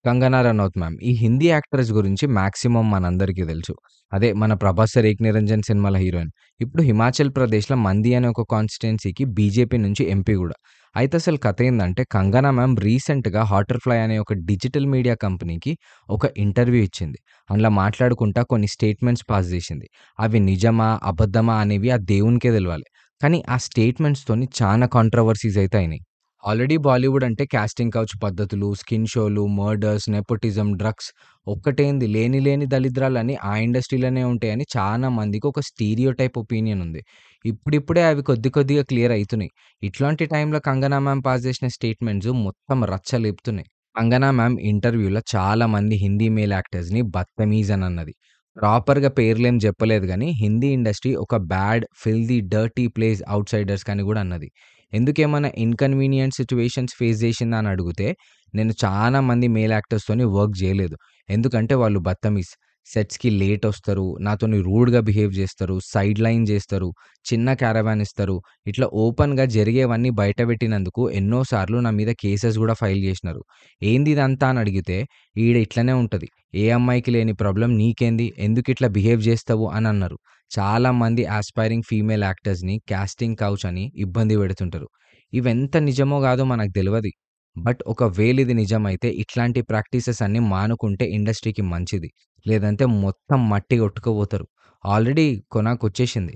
Kangana Ranaut ma'am. ఈ Hindi actress గురించి maximum మనందరికీ తెలుసు. అదే మన 'ప్రభాస్ సార్ 'ఏక్ నిరంజన్' సినిమాల హీరోయిన్. ఇప్పుడు హిమాచల్ ప్రదేశ్‌లో మంది అనే ఒక కాన్స్టిట్యుయెన్సీకి బీజేపీ నుంచి ఎంపీ గూడా. అయితే అసలు కథ ఏందంటే కంగనా మ్యామ్ రీసెంట్‌గా 'హాటర్‌ఫ్లై' అనే ఒక డిజిటల్ మీడియా కంపెనీకి ఒక ఇంటర్వ్యూ ఇచ్చింది. అందులో మాట్లాడుకుంటా కొన్ని స్టేట్మెంట్స్ పాస్ జేసింది. అవి నిజమా? అబద్ధమా? అనేవి ఆ దేవునికే దెలవాలి. కానీ ఆ స్టేట్మెంట్స్‌తోని చానా కాంట్రోవర్సీస్ అయితే అయినాయి. ఆల్రెడీ బాలీవుడ్ అంటే కాస్టింగ్ కౌచ్ పద్ధతులు, స్కిన్ షోలు, మర్డర్స్, నెపోటిజం, డ్రగ్స్ ఒక్కటేంది లేని దళిద్రాలన్నీ ఆ ఇండస్ట్రీలోనే ఉంటాయని చాలా మందికి ఒక స్టీరియోటైప్ ఒపీనియన్ ఉంది. ఇప్పుడిప్పుడే అవి కొద్దిగా క్లియర్ అయితున్నాయి. ఇట్లాంటి టైంలో కంగనా మ్యామ్ పాస్ చేసిన స్టేట్మెంట్స్ మొత్తం రచ్చ లేపుతున్నాయి. కంగనా మ్యామ్ ఇంటర్వ్యూలో చాలా మంది హిందీ మేల్ యాక్టర్స్‌ని బత్తమీజ్ అని అన్నది. ప్రాపర్‌గా పేర్లేం చెప్పలేదు గానీ, హిందీ ఇండస్ట్రీ ఒక బ్యాడ్, ఫిల్తీ, డర్టీ ప్లేస్ ఔట్‌సైడర్స్‌కి అని గూడా అన్నది. ఎందుకేమన్నా ఇన్‌కన్వీనియంట్ సిట్యుయేషన్స్ ఫేస్ చేసిందా అని అడిగితే, నేను చాలా మంది మేల్ యాక్టర్స్‌తోని వర్క్ జేయలేదు. ఎందుకంటే వాళ్ళు బత్తమీజ్. సెట్స్‌కి లేటొస్తారు, నాతోని రూడ్‌గా బిహేవ్ జేస్తారు, సైడ్ లైన్ జేస్తారు, చిన్న క్యారవాన్ ఇస్తారు. ఇట్లా ఓపెన్‌గా జరిగేవన్నీ బయటపెట్టినందుకు ఎన్నో సార్లు నా మీద కేసెస్ గూడా ఫైల్ జేసినారు. ఏంది ఇదంతా అని అడిగితే, ఈడ ఇట్లనే ఉంటది. ఏ అమ్మాయికి లేని ప్రాబ్లమ్ నీకేంది? ఎందుకిట్లా బిహేవ్ జేస్తావు? అని అన్నారు. చాలా మంది యాస్పైరింగ్ ఫీమేల్ యాక్టర్స్‌ని కాస్టింగ్ కౌచ్ అని ఇబ్బంది పెడుతుంటారు. ఇవెంత నిజమో గాదో మనకు తెలవది. బట్ ఒకవేళ ఇది నిజమైతే ఇట్లాంటి ప్రాక్టీసెస్ అన్నీ మానుకుంటే ఇండస్ట్రీకి మంచిది. లేదంటే మొత్తం మట్టి కొట్టుకుపోతారు. ఆల్రెడీ కొనాకొచ్చేసింది.